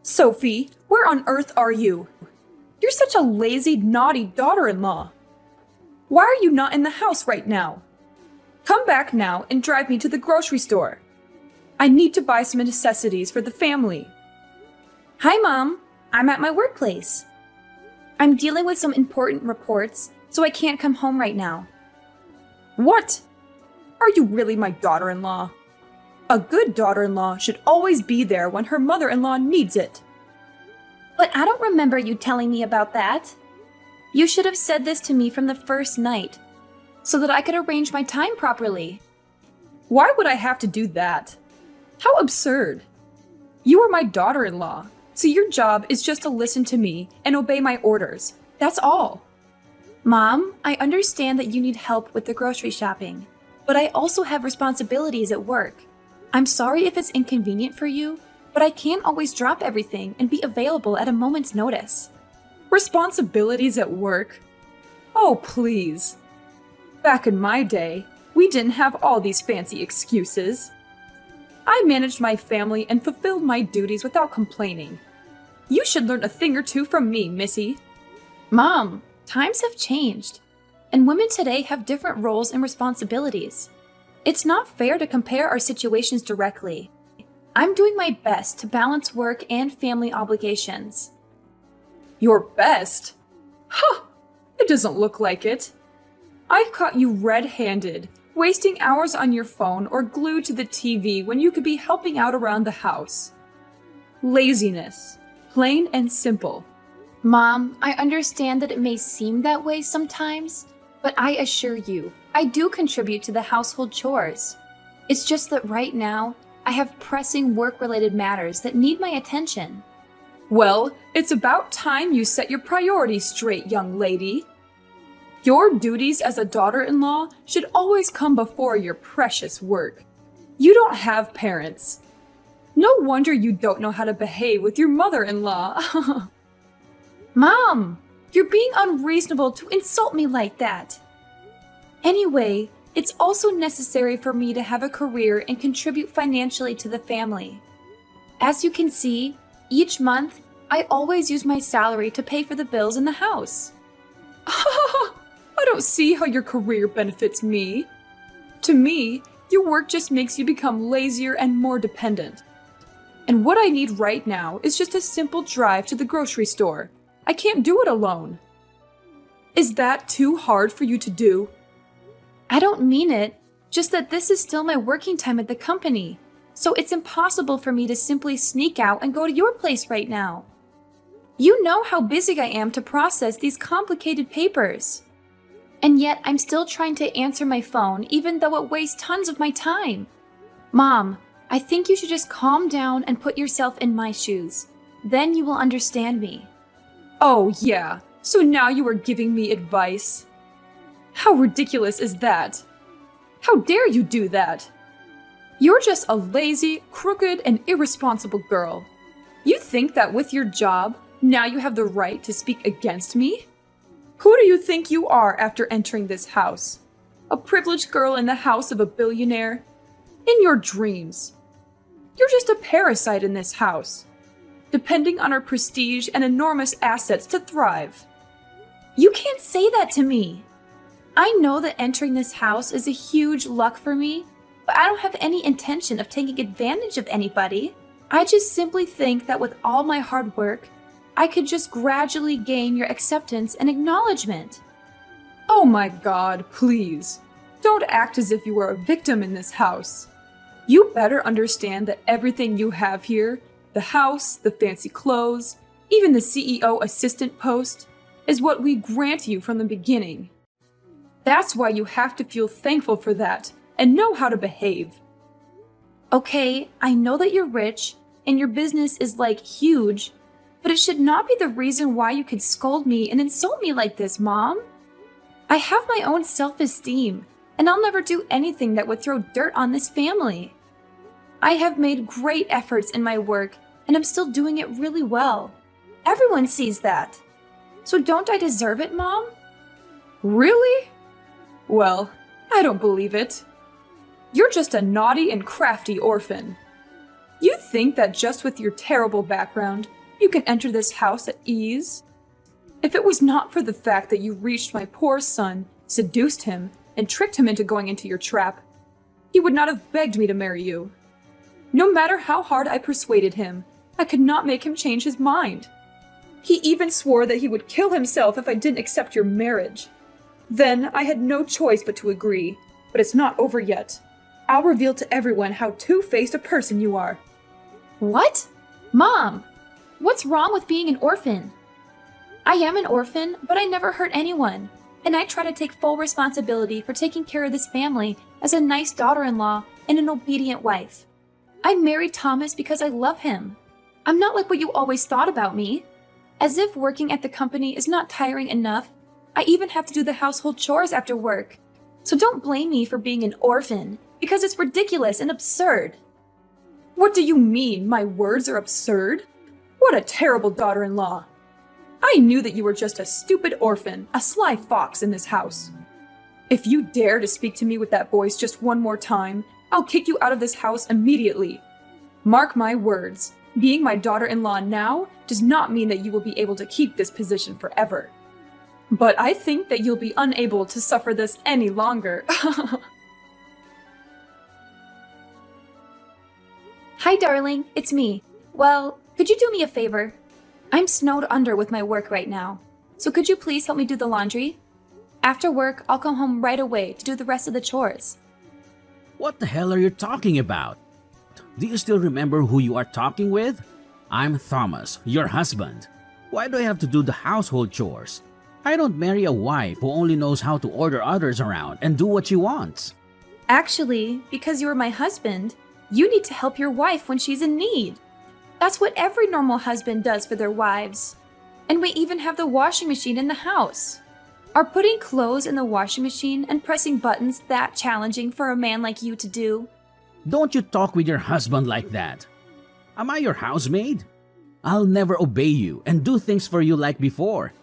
Sophie, where on earth are you? You're such a lazy, naughty daughter-in-law. Why are you not in the house right now? Come back now and drive me to the grocery store. I need to buy some necessities for the family. Hi, Mom. I'm at my workplace. I'm dealing with some important reports, so I can't come home right now. What? Are you really my daughter-in-law? A good daughter-in-law should always be there when her mother-in-law needs it. But I don't remember you telling me about that. You should have said this to me from the first night, so that I could arrange my time properly. Why would I have to do that? How absurd. You are my daughter-in-law, so your job is just to listen to me and obey my orders. That's all. Mom, I understand that you need help with the grocery shopping, but I also have responsibilities at work. I'm sorry if it's inconvenient for you, but I can't always drop everything and be available at a moment's notice. Responsibilities at work? Oh, please. Back in my day, we didn't have all these fancy excuses. I managed my family and fulfilled my duties without complaining. You should learn a thing or two from me, Missy. Mom, times have changed, and women today have different roles and responsibilities. It's not fair to compare our situations directly. I'm doing my best to balance work and family obligations. Your best? Huh! It doesn't look like it. I've caught you red-handed, wasting hours on your phone or glued to the TV when you could be helping out around the house. Laziness. Plain and simple. Mom, I understand that it may seem that way sometimes, but I assure you, I do contribute to the household chores. It's just that right now, I have pressing work-related matters that need my attention. Well, it's about time you set your priorities straight, young lady. Your duties as a daughter-in-law should always come before your precious work. You don't have parents. No wonder you don't know how to behave with your mother-in-law. Mom, you're being unreasonable to insult me like that. Anyway, it's also necessary for me to have a career and contribute financially to the family. As you can see, each month, I always use my salary to pay for the bills in the house. I don't see how your career benefits me. To me, your work just makes you become lazier and more dependent. And what I need right now is just a simple drive to the grocery store. I can't do it alone. Is that too hard for you to do? I don't mean it, just that this is still my working time at the company, so it's impossible for me to simply sneak out and go to your place right now. You know how busy I am to process these complicated papers. And yet I'm still trying to answer my phone even though it wastes tons of my time. Mom, I think you should just calm down and put yourself in my shoes. Then you will understand me. Oh yeah, so now you are giving me advice? How ridiculous is that? How dare you do that? You're just a lazy, crooked, and irresponsible girl. You think that with your job, now you have the right to speak against me? Who do you think you are after entering this house? A privileged girl in the house of a billionaire? In your dreams. You're just a parasite in this house, depending on our prestige and enormous assets to thrive. You can't say that to me. I know that entering this house is a huge luck for me, but I don't have any intention of taking advantage of anybody. I just simply think that with all my hard work, I could just gradually gain your acceptance and acknowledgement. Oh my God, please. Don't act as if you were a victim in this house. You better understand that everything you have here, the house, the fancy clothes, even the CEO assistant post, is what we grant you from the beginning. That's why you have to feel thankful for that and know how to behave. Okay, I know that you're rich and your business is like huge, but it should not be the reason why you could scold me and insult me like this, Mom. I have my own self-esteem, and I'll never do anything that would throw dirt on this family. I have made great efforts in my work, and I'm still doing it really well. Everyone sees that. So don't I deserve it, Mom? Really? Well, I don't believe it. You're just a naughty and crafty orphan. You think that just with your terrible background, you can enter this house at ease? If it was not for the fact that you reached my poor son, seduced him, and tricked him into going into your trap, he would not have begged me to marry you. No matter how hard I persuaded him, I could not make him change his mind. He even swore that he would kill himself if I didn't accept your marriage. Then I had no choice but to agree, but it's not over yet. I'll reveal to everyone how two-faced a person you are. What? Mom, what's wrong with being an orphan? I am an orphan, but I never hurt anyone, and I try to take full responsibility for taking care of this family as a nice daughter-in-law and an obedient wife. I married Thomas because I love him. I'm not like what you always thought about me. As if working at the company is not tiring enough, I even have to do the household chores after work. So don't blame me for being an orphan, because it's ridiculous and absurd. What do you mean my words are absurd? What a terrible daughter-in-law. I knew that you were just a stupid orphan, a sly fox in this house. If you dare to speak to me with that voice just one more time, I'll kick you out of this house immediately. Mark my words, being my daughter-in-law now does not mean that you will be able to keep this position forever. But I think that you'll be unable to suffer this any longer. Hi, darling, it's me. Well, could you do me a favor? I'm snowed under with my work right now, so could you please help me do the laundry? After work, I'll come home right away to do the rest of the chores. What the hell are you talking about? Do you still remember who you are talking with? I'm Thomas, your husband. Why do I have to do the household chores? I don't marry a wife who only knows how to order others around and do what she wants. Actually, because you're my husband, you need to help your wife when she's in need. That's what every normal husband does for their wives. And we even have the washing machine in the house. Are putting clothes in the washing machine and pressing buttons that challenging for a man like you to do? Don't you talk with your husband like that. Am I your housemaid? I'll never obey you and do things for you like before.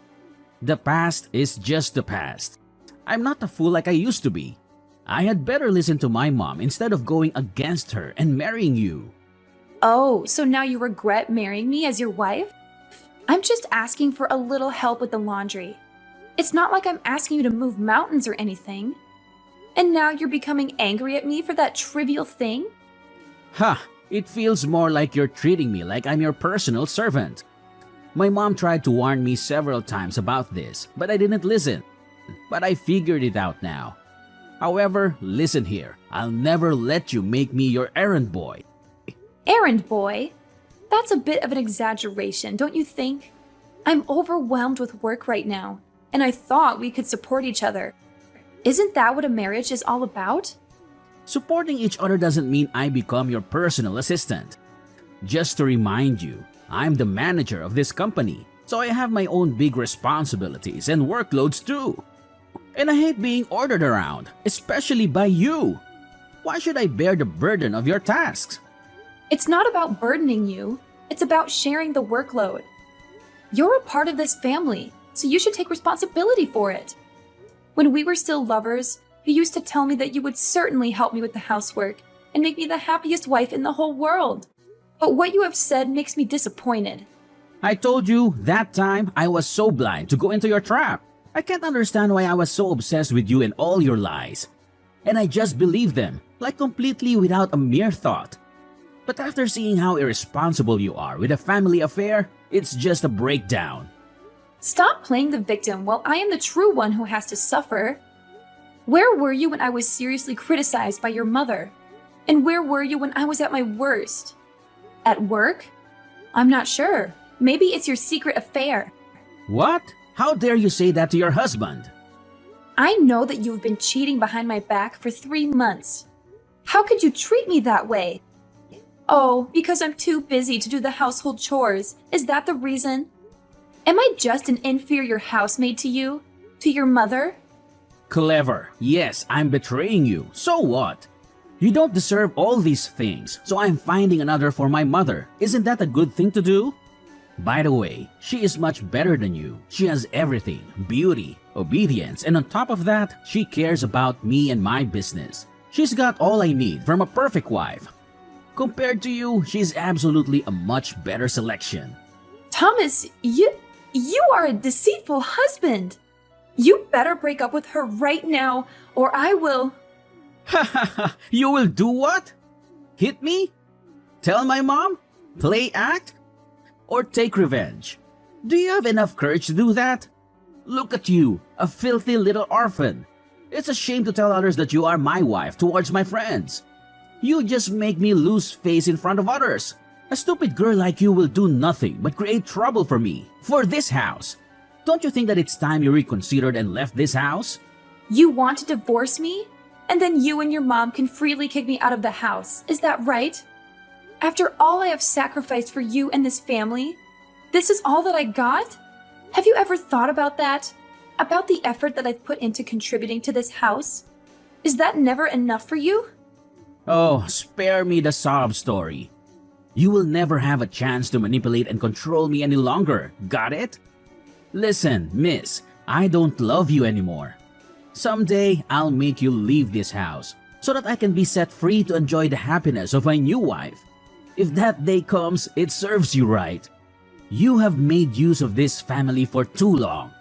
The past is just the past. I'm not a fool like I used to be. I had better listen to my mom instead of going against her and marrying you. Oh, so now you regret marrying me as your wife? I'm just asking for a little help with the laundry. It's not like I'm asking you to move mountains or anything. And now you're becoming angry at me for that trivial thing? Ha! It feels more like you're treating me like I'm your personal servant. My mom tried to warn me several times about this, but I didn't listen. But I figured it out now. However, listen here. I'll never let you make me your errand boy. Errand boy? That's a bit of an exaggeration, don't you think? I'm overwhelmed with work right now, and I thought we could support each other. Isn't that what a marriage is all about? Supporting each other doesn't mean I become your personal assistant. Just to remind you, I'm the manager of this company, so I have my own big responsibilities and workloads too. And I hate being ordered around, especially by you. Why should I bear the burden of your tasks? It's not about burdening you, it's about sharing the workload. You're a part of this family, so you should take responsibility for it. When we were still lovers, you used to tell me that you would certainly help me with the housework and make me the happiest wife in the whole world. But what you have said makes me disappointed. I told you that time I was so blind to go into your trap. I can't understand why I was so obsessed with you and all your lies. And I just believed them, like completely without a mere thought. But after seeing how irresponsible you are with a family affair, it's just a breakdown. Stop playing the victim while I am the true one who has to suffer. Where were you when I was seriously criticized by your mother? And where were you when I was at my worst? At work? I'm not sure. Maybe it's your secret affair. What? How dare you say that to your husband? I know that you've been cheating behind my back for 3 months. How could you treat me that way? Oh, because I'm too busy to do the household chores. Is that the reason? Am I just an inferior housemaid to you? To your mother? Clever. Yes, I'm betraying you. So what? You don't deserve all these things, so I'm finding another for my mother. Isn't that a good thing to do? By the way, she is much better than you. She has everything, beauty, obedience, and on top of that, she cares about me and my business. She's got all I need from a perfect wife. Compared to you, she's absolutely a much better selection. Thomas, you are a deceitful husband. You better break up with her right now, or I will. You will do what? Hit me? Tell my mom? Play act? Or take revenge? Do you have enough courage to do that? Look at you, a filthy little orphan. It's a shame to tell others that you are my wife towards my friends. You just make me lose face in front of others. A stupid girl like you will do nothing but create trouble for me, for this house. Don't you think that it's time you reconsidered and left this house? You want to divorce me? And then you and your mom can freely kick me out of the house. Is that right? After all I have sacrificed for you and this family, this is all that I got? Have you ever thought about that? About the effort that I've put into contributing to this house? Is that never enough for you? Oh, spare me the sob story. You will never have a chance to manipulate and control me any longer, got it? Listen, miss, I don't love you anymore. Someday, I'll make you leave this house so that I can be set free to enjoy the happiness of my new wife. If that day comes, it serves you right. You have made use of this family for too long.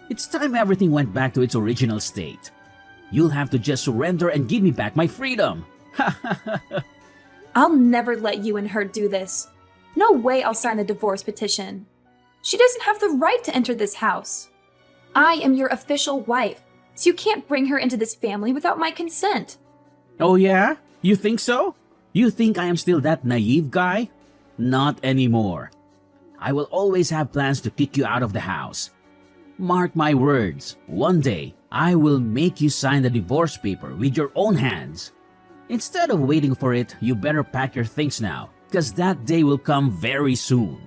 It's time everything went back to its original state. You'll have to just surrender and give me back my freedom. I'll never let you and her do this. No way I'll sign the divorce petition. She doesn't have the right to enter this house. I am your official wife, so you can't bring her into this family without my consent. Oh yeah? You think so? You think I am still that naive guy? Not anymore. I will always have plans to kick you out of the house. Mark my words, one day I will make you sign the divorce paper with your own hands. Instead of waiting for it, you better pack your things now, because that day will come very soon.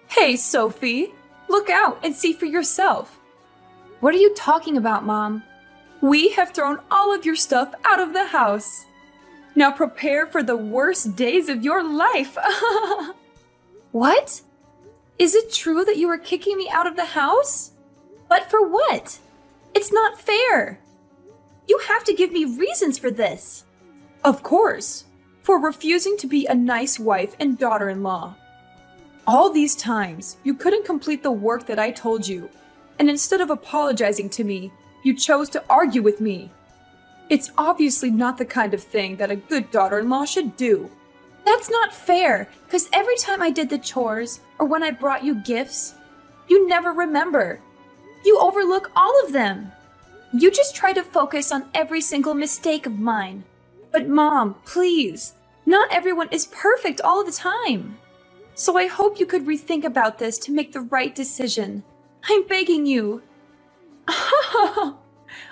Hey, Sophie, look out and see for yourself. What are you talking about, Mom? We have thrown all of your stuff out of the house. Now prepare for the worst days of your life. What? Is it true that you are kicking me out of the house? But for what? It's not fair. You have to give me reasons for this. Of course, for refusing to be a nice wife and daughter-in-law. All these times, you couldn't complete the work that I told you, and instead of apologizing to me, you chose to argue with me. It's obviously not the kind of thing that a good daughter-in-law should do. That's not fair, because every time I did the chores or when I brought you gifts, you never remember. You overlook all of them. You just try to focus on every single mistake of mine. But Mom, please, not everyone is perfect all the time. So I hope you could rethink about this to make the right decision. I'm begging you.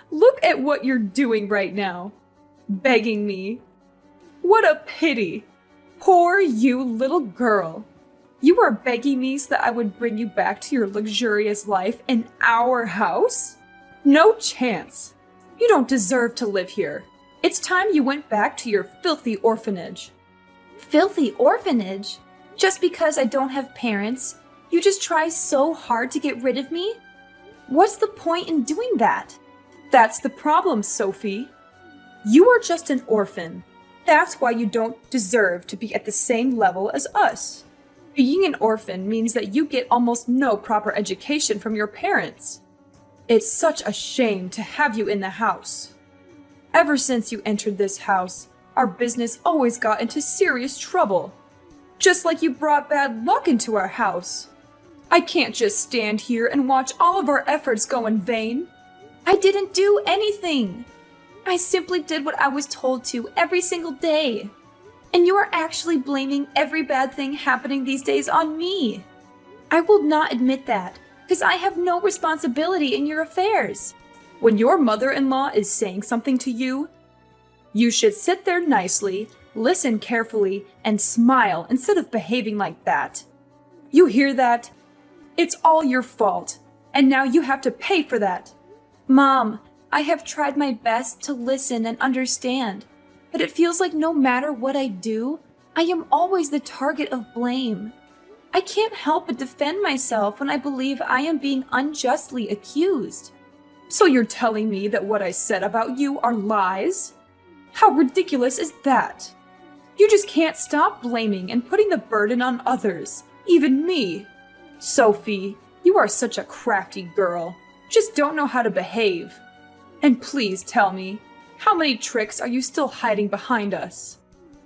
Look at what you're doing right now. Begging me. What a pity. Poor you, little girl. You are begging me so that I would bring you back to your luxurious life in our house? No chance. You don't deserve to live here. It's time you went back to your filthy orphanage. Filthy orphanage? Just because I don't have parents, you just try so hard to get rid of me? What's the point in doing that? That's the problem, Sophie. You are just an orphan. That's why you don't deserve to be at the same level as us. Being an orphan means that you get almost no proper education from your parents. It's such a shame to have you in the house. Ever since you entered this house, our business always got into serious trouble. Just like you brought bad luck into our house. I can't just stand here and watch all of our efforts go in vain. I didn't do anything. I simply did what I was told to every single day. And you are actually blaming every bad thing happening these days on me. I will not admit that, because I have no responsibility in your affairs. When your mother-in-law is saying something to you, you should sit there nicely, listen carefully, and smile instead of behaving like that. You hear that? It's all your fault, and now you have to pay for that. Mom, I have tried my best to listen and understand, but it feels like no matter what I do, I am always the target of blame. I can't help but defend myself when I believe I am being unjustly accused. So you're telling me that what I said about you are lies? How ridiculous is that? You just can't stop blaming and putting the burden on others, even me. Sophie, you are such a crafty girl. Just don't know how to behave. And please tell me, how many tricks are you still hiding behind us?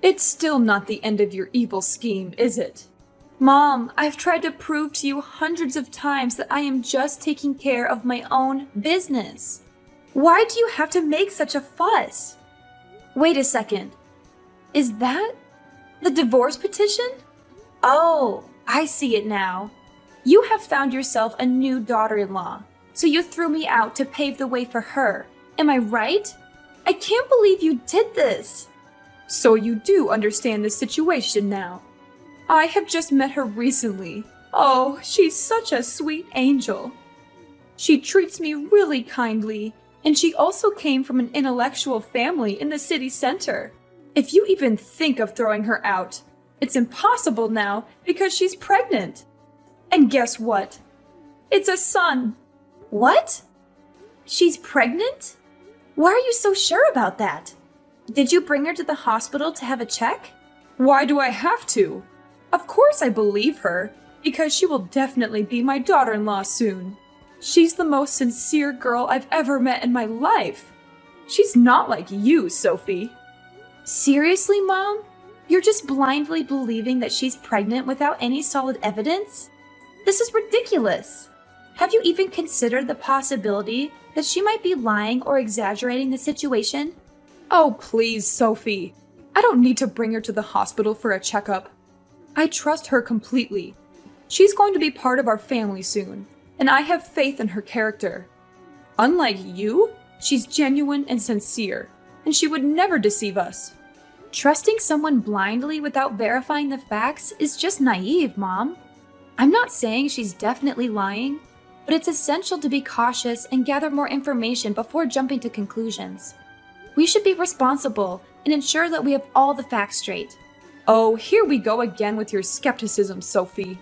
It's still not the end of your evil scheme, is it? Mom, I've tried to prove to you hundreds of times that I am just taking care of my own business. Why do you have to make such a fuss? Wait a second. Is that the divorce petition? Oh, I see it now. You have found yourself a new daughter-in-law, so you threw me out to pave the way for her. Am I right? I can't believe you did this. So you do understand the situation now. I have just met her recently. Oh, she's such a sweet angel. She treats me really kindly, and she also came from an intellectual family in the city center. If you even think of throwing her out, it's impossible now because she's pregnant. And guess what? It's a son. What? She's pregnant? Why are you so sure about that? Did you bring her to the hospital to have a check? Why do I have to? Of course I believe her, because she will definitely be my daughter-in-law soon. She's the most sincere girl I've ever met in my life. She's not like you, Sophie. Seriously, Mom? You're just blindly believing that she's pregnant without any solid evidence? This is ridiculous. Have you even considered the possibility that she might be lying or exaggerating the situation? Oh, please, Sophie. I don't need to bring her to the hospital for a checkup. I trust her completely. She's going to be part of our family soon, and I have faith in her character. Unlike you, she's genuine and sincere, and she would never deceive us. Trusting someone blindly without verifying the facts is just naive, Mom. I'm not saying she's definitely lying, but it's essential to be cautious and gather more information before jumping to conclusions. We should be responsible and ensure that we have all the facts straight. Oh, here we go again with your skepticism, Sophie.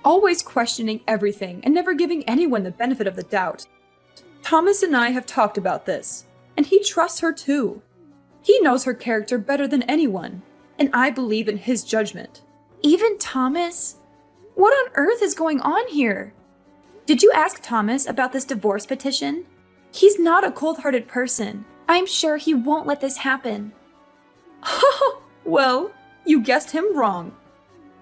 Always questioning everything and never giving anyone the benefit of the doubt. Thomas and I have talked about this, and he trusts her too. He knows her character better than anyone, and I believe in his judgment. Even Thomas? What on earth is going on here? Did you ask Thomas about this divorce petition? He's not a cold-hearted person. I'm sure he won't let this happen. Well, you guessed him wrong.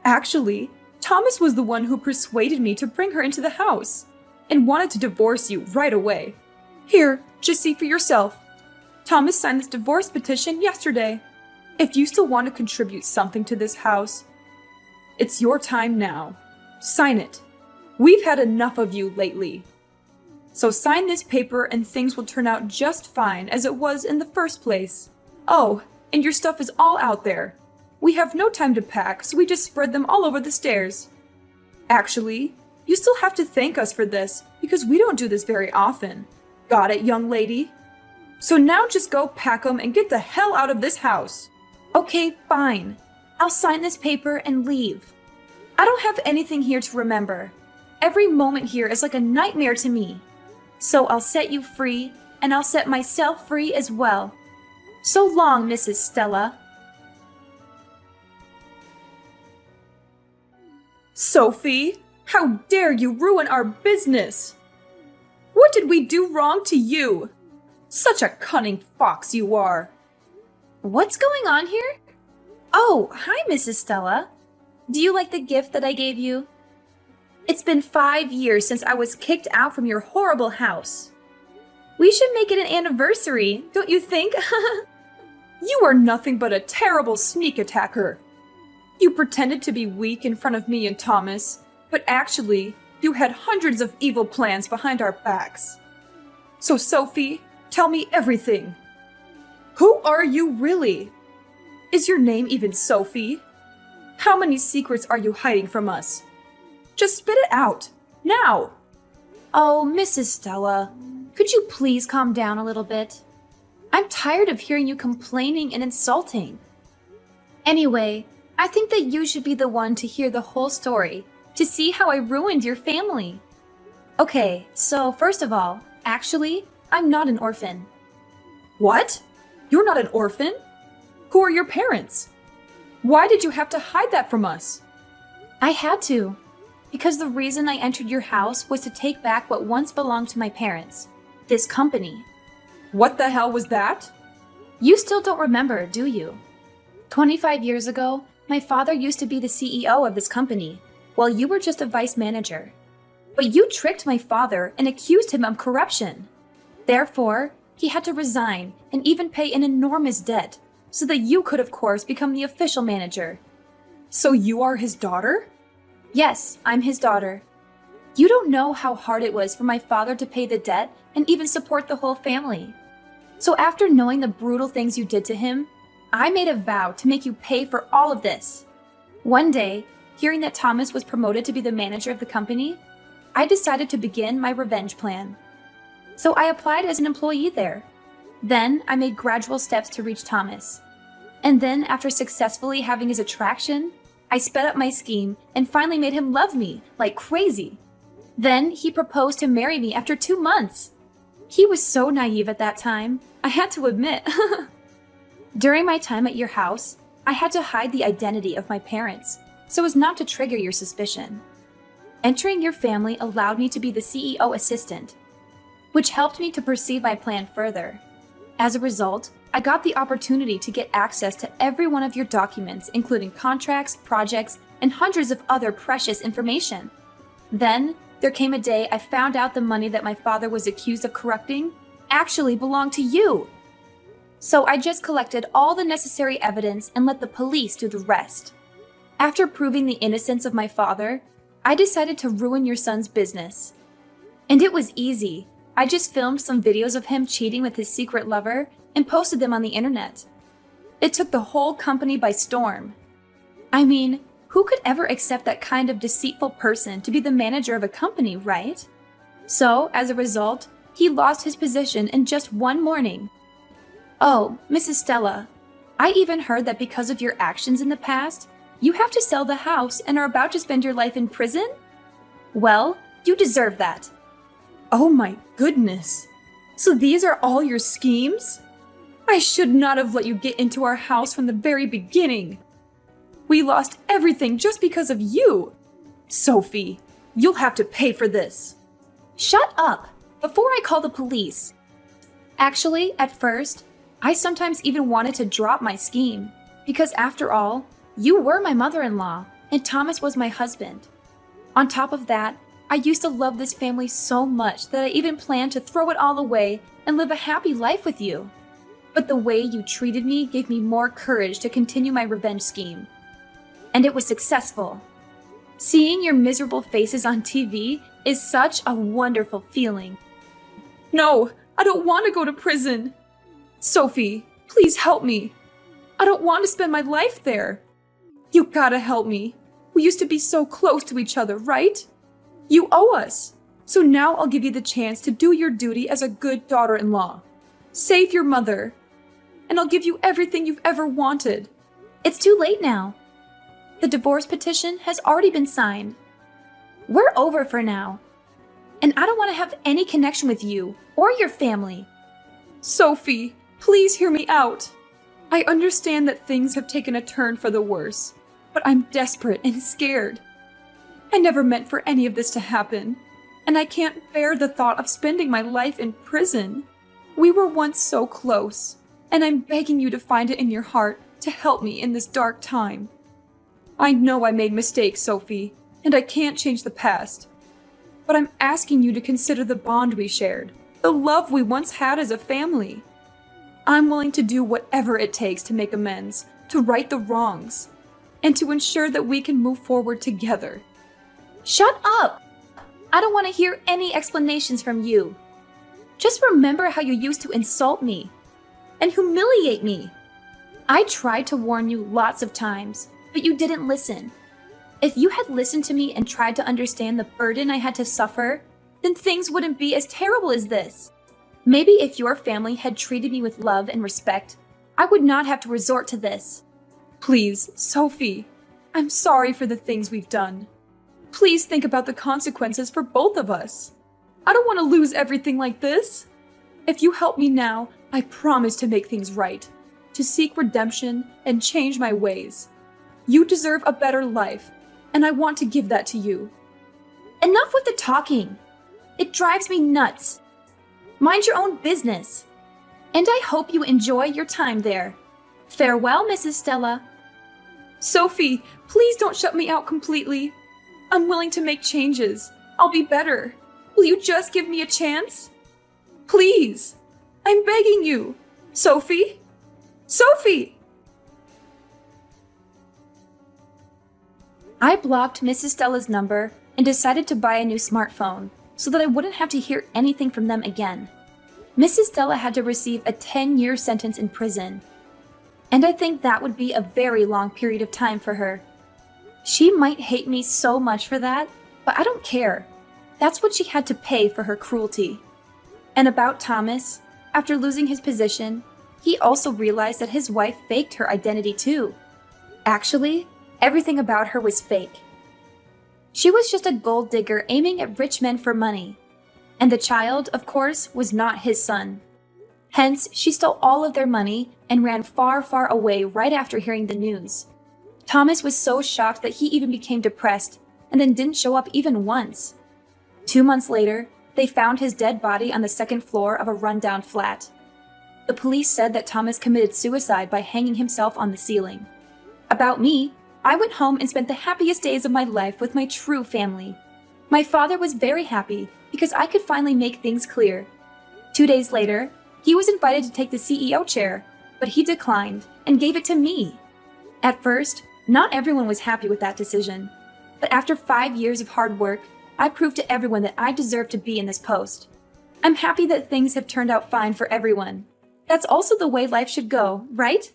Actually, Thomas was the one who persuaded me to bring her into the house and wanted to divorce you right away. Here, just see for yourself. Thomas signed this divorce petition yesterday. If you still want to contribute something to this house, it's your time now. Sign it. We've had enough of you lately. So sign this paper and things will turn out just fine as it was in the first place. Oh, and your stuff is all out there. We have no time to pack, so we just spread them all over the stairs. Actually, you still have to thank us for this, because we don't do this very often. Got it, young lady? So now just go pack them and get the hell out of this house. Okay, fine. I'll sign this paper and leave. I don't have anything here to remember. Every moment here is like a nightmare to me. So I'll set you free, and I'll set myself free as well. So long, Mrs. Stella. Sophie, how dare you ruin our business? What did we do wrong to you? Such a cunning fox you are. What's going on here? Oh, hi, Mrs. Stella. Do you like the gift that I gave you? It's been 5 years since I was kicked out from your horrible house. We should make it an anniversary, don't you think? You are nothing but a terrible sneak attacker. You pretended to be weak in front of me and Thomas, but actually, you had hundreds of evil plans behind our backs. So, Sophie, tell me everything. Who are you really? Is your name even Sophie? How many secrets are you hiding from us? Just spit it out, now! Oh, Mrs. Stella, could you please calm down a little bit? I'm tired of hearing you complaining and insulting. Anyway, I think that you should be the one to hear the whole story, to see how I ruined your family. Okay, so first of all, actually, I'm not an orphan. What? You're not an orphan. Who are your parents? Why did you have to hide that from us? I had to, because the reason I entered your house was to take back what once belonged to my parents, this company. What the hell was that? You still don't remember, do you? 25 years ago, my father used to be the CEO of this company, while you were just a vice manager. But you tricked my father and accused him of corruption. Therefore, he had to resign and even pay an enormous debt, so that you could, of course, become the official manager. So you are his daughter? Yes, I'm his daughter. You don't know how hard it was for my father to pay the debt and even support the whole family. So after knowing the brutal things you did to him, I made a vow to make you pay for all of this. One day, hearing that Thomas was promoted to be the manager of the company, I decided to begin my revenge plan. So I applied as an employee there. Then I made gradual steps to reach Thomas. And then after successfully having his attraction, I sped up my scheme and finally made him love me like crazy. Then he proposed to marry me after 2 months. He was so naive at that time, I had to admit. During my time at your house, I had to hide the identity of my parents so as not to trigger your suspicion. Entering your family allowed me to be the CEO assistant, which helped me to perceive my plan further. As a result, I got the opportunity to get access to every one of your documents, including contracts, projects, and hundreds of other precious information. Then, there came a day I found out the money that my father was accused of corrupting actually belonged to you. So I just collected all the necessary evidence and let the police do the rest. After proving the innocence of my father, I decided to ruin your son's business. And it was easy. I just filmed some videos of him cheating with his secret lover and posted them on the internet. It took the whole company by storm. I mean, who could ever accept that kind of deceitful person to be the manager of a company, right? So, as a result, he lost his position in just one morning. Oh, Mrs. Stella, I even heard that because of your actions in the past, you have to sell the house and are about to spend your life in prison? Well, you deserve that. Oh my goodness. So these are all your schemes? I should not have let you get into our house from the very beginning. We lost everything just because of you. Sophie, you'll have to pay for this. Shut up, before I call the police. Actually, at first, I sometimes even wanted to drop my scheme, because after all, you were my mother-in-law, and Thomas was my husband. On top of that, I used to love this family so much that I even planned to throw it all away and live a happy life with you. But the way you treated me gave me more courage to continue my revenge scheme. And it was successful. Seeing your miserable faces on TV is such a wonderful feeling. No, I don't want to go to prison. Sophie, please help me. I don't want to spend my life there. You gotta help me. We used to be so close to each other, right? You owe us. So now I'll give you the chance to do your duty as a good daughter-in-law. Save your mother. And I'll give you everything you've ever wanted. It's too late now. The divorce petition has already been signed. We're over for now. And I don't want to have any connection with you or your family. Sophie, please hear me out. I understand that things have taken a turn for the worse, but I'm desperate and scared. I never meant for any of this to happen, and I can't bear the thought of spending my life in prison. We were once so close, and I'm begging you to find it in your heart to help me in this dark time. I know I made mistakes, Sophie, and I can't change the past. But I'm asking you to consider the bond we shared, the love we once had as a family. I'm willing to do whatever it takes to make amends, to right the wrongs, and to ensure that we can move forward together. Shut up! I don't want to hear any explanations from you. Just remember how you used to insult me and humiliate me. I tried to warn you lots of times, but you didn't listen. If you had listened to me and tried to understand the burden I had to suffer, then things wouldn't be as terrible as this. Maybe if your family had treated me with love and respect, I would not have to resort to this. Please, Sophie, I'm sorry for the things we've done. Please think about the consequences for both of us. I don't want to lose everything like this. If you help me now, I promise to make things right, to seek redemption and change my ways. You deserve a better life, and I want to give that to you. Enough with the talking. It drives me nuts. Mind your own business. And I hope you enjoy your time there. Farewell, Mrs. Stella. Sophie, please don't shut me out completely. I'm willing to make changes. I'll be better. Will you just give me a chance? Please. I'm begging you. Sophie? Sophie! I blocked Mrs. Stella's number and decided to buy a new smartphone so that I wouldn't have to hear anything from them again. Mrs. Stella had to receive a 10-year sentence in prison, and I think that would be a very long period of time for her. She might hate me so much for that, but I don't care. That's what she had to pay for her cruelty. And about Thomas, after losing his position, he also realized that his wife faked her identity too. Actually, everything about her was fake. She was just a gold digger aiming at rich men for money. And the child, of course, was not his son. Hence, she stole all of their money and ran far, far away right after hearing the news. Thomas was so shocked that he even became depressed and then didn't show up even once. 2 months later, they found his dead body on the second floor of a rundown flat. The police said that Thomas committed suicide by hanging himself on the ceiling. About me, I went home and spent the happiest days of my life with my true family. My father was very happy because I could finally make things clear. 2 days later, he was invited to take the CEO chair, but he declined and gave it to me. At first, not everyone was happy with that decision. But after 5 years of hard work, I proved to everyone that I deserve to be in this post. I'm happy that things have turned out fine for everyone. That's also the way life should go, right?